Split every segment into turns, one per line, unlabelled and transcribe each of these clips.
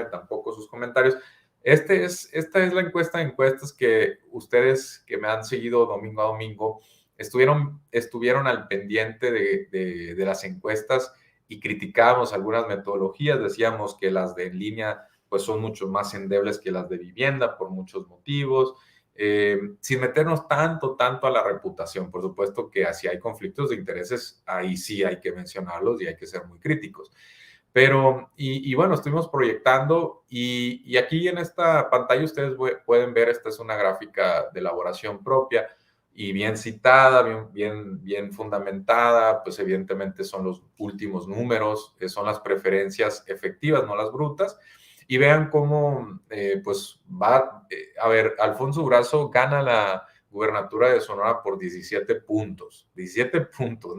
informe, tampoco sus comentarios. Esta es la encuesta de encuestas que ustedes que me han seguido domingo a domingo estuvieron al pendiente de las encuestas y criticábamos algunas metodologías, decíamos que las de en línea pues son mucho más endebles que las de vivienda por muchos motivos, sin meternos tanto a la reputación. Por supuesto que si hay conflictos de intereses, ahí sí hay que mencionarlos y hay que ser muy críticos. Pero, bueno, estuvimos proyectando y aquí en esta pantalla ustedes pueden ver, esta es una gráfica de elaboración propia y bien citada, bien fundamentada, pues evidentemente son los últimos números, son las preferencias efectivas, no las brutas. Y vean cómo, pues va, a ver, Alfonso Durazo gana la gubernatura de Sonora por 17 puntos. 17 puntos,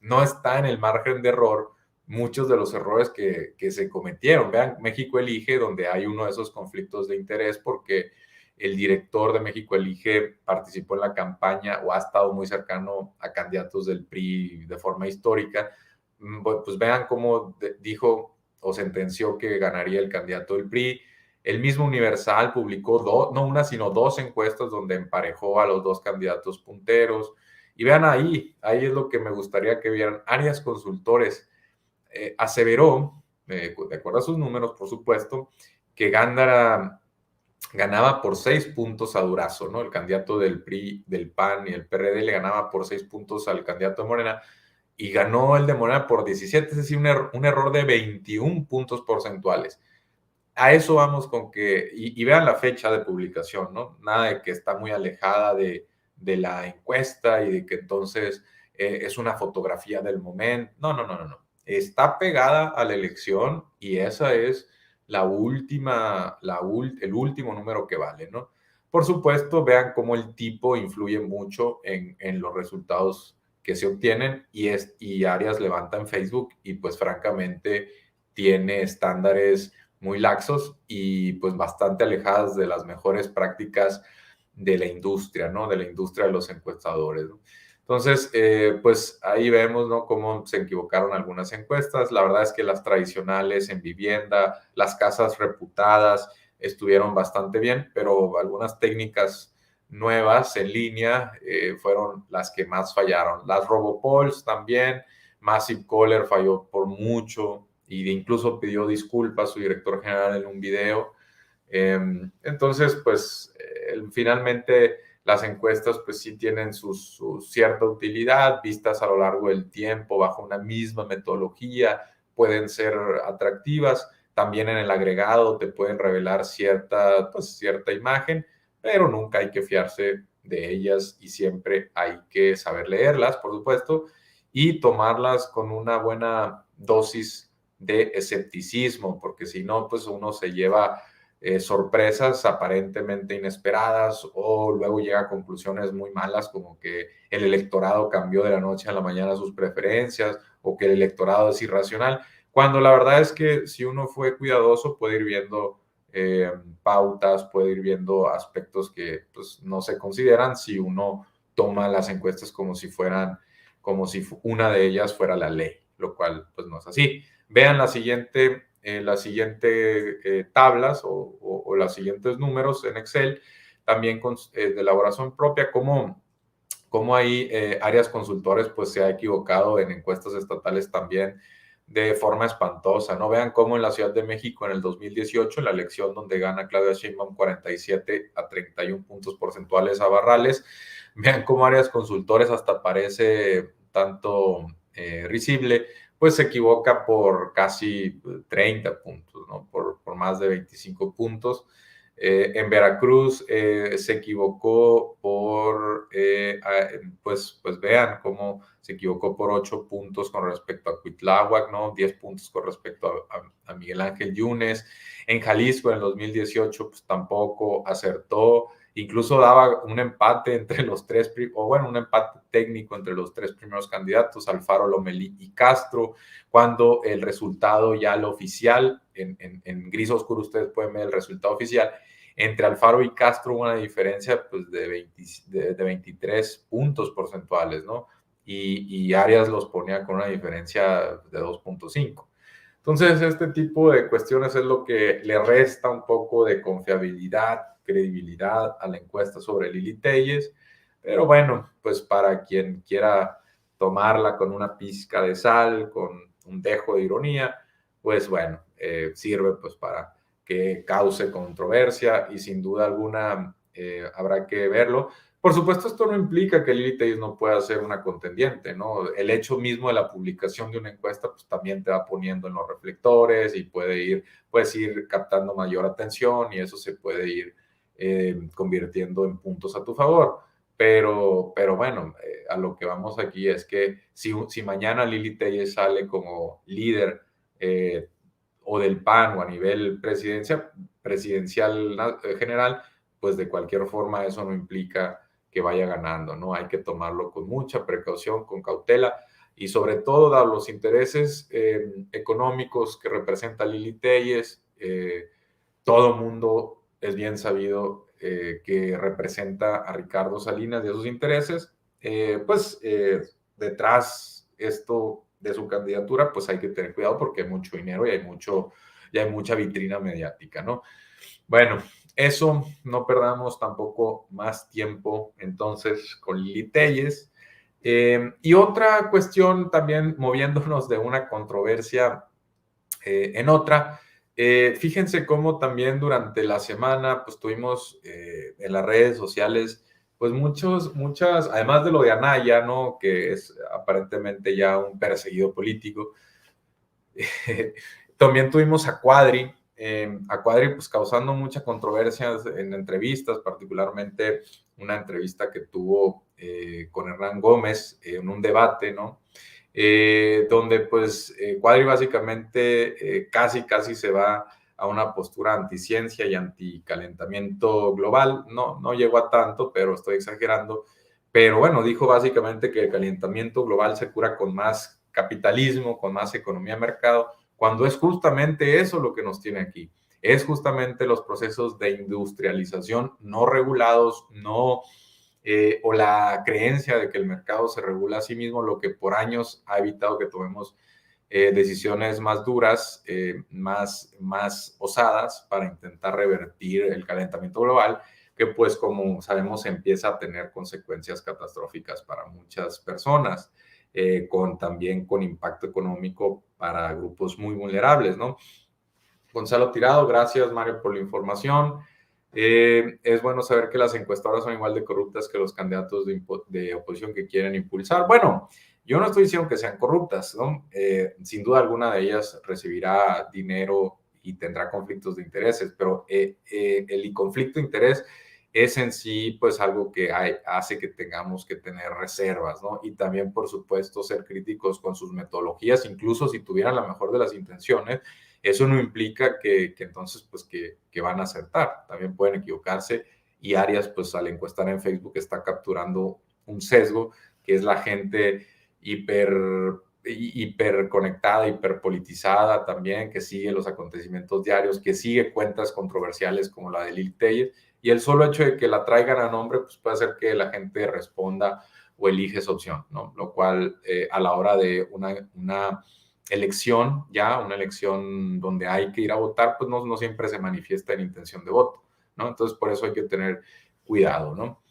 no está en el margen de error muchos de los errores que se cometieron. Vean, México Elige, donde hay uno de esos conflictos de interés porque el director de México Elige participó en la campaña o ha estado muy cercano a candidatos del PRI de forma histórica. Pues vean cómo dijo o sentenció que ganaría el candidato del PRI. El mismo Universal publicó no una, sino dos encuestas donde emparejó a los dos candidatos punteros. Y vean ahí es lo que me gustaría que vieran. Arias Consultores aseveró, de acuerdo a sus números, por supuesto, que Gándara ganaba por 6 puntos a Durazo, ¿no? El candidato del PRI, del PAN y el PRD le ganaba por 6 puntos al candidato de Morena y ganó el de Morena por 17, es decir, un error de 21 puntos porcentuales. A eso vamos con que, y vean la fecha de publicación, ¿no? Nada de que está muy alejada de la encuesta y de que entonces es una fotografía del momento. No. Está pegada a la elección y esa es la última, el último número que vale, ¿no? Por supuesto, vean cómo el tipo influye mucho en los resultados que se obtienen y Arias levanta en Facebook y pues francamente tiene estándares muy laxos y pues bastante alejadas de las mejores prácticas de la industria, ¿no? De la industria de los encuestadores, ¿no? Entonces, pues ahí vemos, ¿no? Cómo se equivocaron algunas encuestas. La verdad es que las tradicionales en vivienda, las casas reputadas estuvieron bastante bien, pero algunas técnicas nuevas en línea fueron las que más fallaron. Las RoboPolls también, Massive Caller falló por mucho y incluso pidió disculpas a su director general en un video. Entonces, pues finalmente las encuestas pues sí tienen su cierta utilidad, vistas a lo largo del tiempo, bajo una misma metodología, pueden ser atractivas. También en el agregado te pueden revelar cierta imagen, pero nunca hay que fiarse de ellas y siempre hay que saber leerlas, por supuesto, y tomarlas con una buena dosis de escepticismo, porque si no, pues uno se lleva sorpresas aparentemente inesperadas o luego llega a conclusiones muy malas como que el electorado cambió de la noche a la mañana sus preferencias o que el electorado es irracional, cuando la verdad es que si uno fue cuidadoso puede ir viendo pautas, puede ir viendo aspectos que pues, no se consideran si uno toma las encuestas como si una de ellas fuera la ley, lo cual pues no es así. Vean las siguientes tablas o los siguientes números en Excel, también de elaboración propia, cómo ahí Arias Consultores pues se ha equivocado en encuestas estatales también de forma espantosa, ¿no? Vean cómo en la Ciudad de México en el 2018, en la elección donde gana Claudia Sheinbaum 47 a 31 puntos porcentuales a Barrales, vean cómo Arias Consultores hasta parece tanto risible, pues se equivoca por casi 30 puntos, ¿no? Por más de 25 puntos. En Veracruz se equivocó pues vean cómo se equivocó por 8 puntos con respecto a Cuitláhuac, ¿no? 10 puntos con respecto a Miguel Ángel Yunes. En Jalisco en el 2018 pues tampoco acertó. Incluso daba un empate entre los tres, un empate técnico entre los tres primeros candidatos, Alfaro, Lomelí y Castro, cuando el resultado ya lo oficial, en gris oscuro ustedes pueden ver el resultado oficial, entre Alfaro y Castro hubo una diferencia pues, de 23 puntos porcentuales, ¿no? Y Arias los ponía con una diferencia de 2.5. Entonces, este tipo de cuestiones es lo que le resta un poco de confiabilidad, credibilidad a la encuesta sobre Lili Telles. Pero bueno, pues para quien quiera tomarla con una pizca de sal, con un dejo de ironía, pues bueno, sirve pues para que cause controversia y sin duda alguna habrá que verlo. Por supuesto, esto no implica que Lili Telles no pueda ser una contendiente, ¿no? El hecho mismo de la publicación de una encuesta, pues también te va poniendo en los reflectores y puedes ir captando mayor atención y eso se puede ir convirtiendo en puntos a tu favor. Pero bueno, a lo que vamos aquí es que si mañana Lili Telles sale como líder eh, o del PAN o a nivel presidencial general, pues de cualquier forma eso no implica que vaya ganando, ¿no? Hay que tomarlo con mucha precaución, con cautela y sobre todo dado los intereses económicos que representa Lili Telles, todo mundo es bien sabido que representa a Ricardo Salinas y esos intereses, detrás esto de su candidatura, pues hay que tener cuidado porque hay mucho dinero y hay mucha vitrina mediática, ¿no? Bueno, eso, no perdamos tampoco más tiempo entonces con Lili Telles. Y otra cuestión también moviéndonos de una controversia en otra, fíjense cómo también durante la semana pues tuvimos en las redes sociales pues muchas, además de lo de Anaya, ¿no? Que es aparentemente ya un perseguido político, también tuvimos a Cuadri pues causando mucha controversia en entrevistas, particularmente una entrevista que tuvo con Hernán Gómez en un debate, ¿no? Donde pues Cuadri básicamente casi se va a una postura anticiencia y anticalentamiento global. No llegó a tanto, pero estoy exagerando. Pero bueno, dijo básicamente que el calentamiento global se cura con más capitalismo, con más economía de mercado, cuando es justamente eso lo que nos tiene aquí. Es justamente los procesos de industrialización no regulados, o la creencia de que el mercado se regula a sí mismo, lo que por años ha evitado que tomemos decisiones más duras, más osadas para intentar revertir el calentamiento global, que pues como sabemos empieza a tener consecuencias catastróficas para muchas personas, también con impacto económico para grupos muy vulnerables, ¿no? Gonzalo Tirado, gracias Mario por la información. Es bueno saber que las encuestadoras son igual de corruptas que los candidatos de oposición que quieren impulsar. Bueno, yo no estoy diciendo que sean corruptas, ¿no? Sin duda alguna de ellas recibirá dinero y tendrá conflictos de intereses, pero el conflicto de interés es en sí pues algo que hace que tengamos que tener reservas, ¿no? Y también, por supuesto, ser críticos con sus metodologías, incluso si tuvieran la mejor de las intenciones, eso no implica que entonces pues que van a acertar, también pueden equivocarse y Arias pues al encuestar en Facebook está capturando un sesgo que es la gente hiper conectada, hiper politizada también, que sigue los acontecimientos diarios, que sigue cuentas controversiales como la de Lili Telles, y el solo hecho de que la traigan a nombre pues puede hacer que la gente responda o elige esa opción, ¿no? Lo cual a la hora de una elección, ya una elección donde hay que ir a votar, pues no siempre se manifiesta en intención de voto, ¿no? Entonces por eso hay que tener cuidado, ¿no?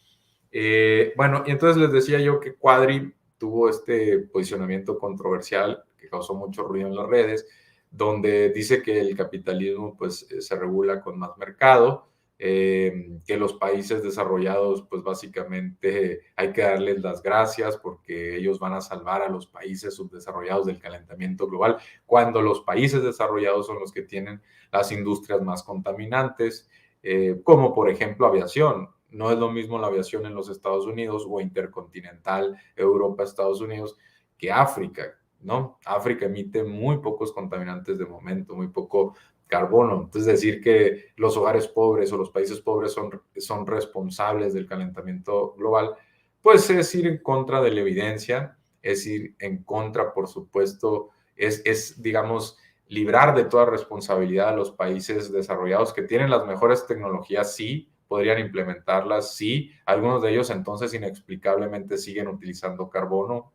Bueno, y entonces les decía yo que Cuadri tuvo este posicionamiento controversial que causó mucho ruido en las redes, donde dice que el capitalismo pues se regula con más mercado, que los países desarrollados pues básicamente hay que darles las gracias porque ellos van a salvar a los países subdesarrollados del calentamiento global, cuando los países desarrollados son los que tienen las industrias más contaminantes, como por ejemplo aviación. No es lo mismo la aviación en los Estados Unidos o intercontinental Europa-Estados Unidos que África, ¿no? África emite muy pocos contaminantes de momento, muy poco carbono. Entonces, decir que los hogares pobres o los países pobres son responsables del calentamiento global, pues es ir en contra de la evidencia, es ir en contra, por supuesto, digamos, librar de toda responsabilidad a los países desarrollados que tienen las mejores tecnologías, sí, podrían implementarlas, sí. Algunos de ellos entonces inexplicablemente siguen utilizando carbono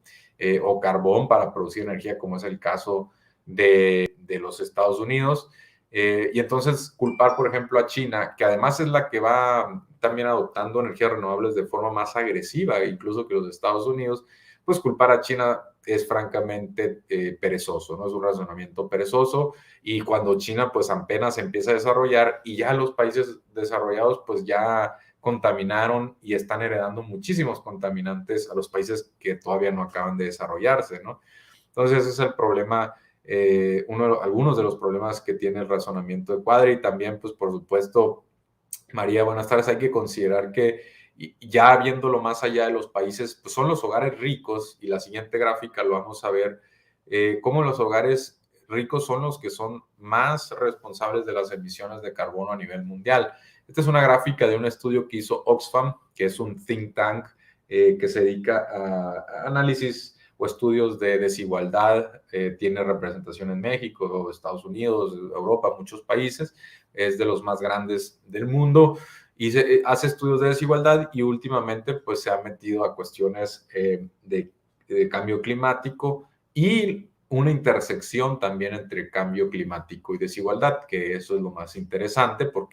o carbón para producir energía, como es el caso de los Estados Unidos. Y entonces culpar, por ejemplo, a China, que además es la que va también adoptando energías renovables de forma más agresiva, incluso que los Estados Unidos, pues culpar a China es francamente perezoso, ¿no? Es un razonamiento perezoso, y cuando China pues apenas empieza a desarrollar y ya los países desarrollados pues ya contaminaron y están heredando muchísimos contaminantes a los países que todavía no acaban de desarrollarse, ¿no? Entonces ese es el problema, algunos de los problemas que tiene el razonamiento de Quadri. Y también, pues por supuesto, María, buenas tardes, hay que considerar que ya viéndolo más allá de los países, pues son los hogares ricos, y la siguiente gráfica lo vamos a ver, cómo los hogares ricos son los que son más responsables de las emisiones de carbono a nivel mundial. Esta es una gráfica de un estudio que hizo Oxfam, que es un think tank que se dedica a análisis o estudios de desigualdad. Tiene representación en México, Estados Unidos, Europa, muchos países. Es de los más grandes del mundo y hace estudios de desigualdad, y últimamente pues se ha metido a cuestiones de cambio climático y una intersección también entre cambio climático y desigualdad, que eso es lo más interesante porque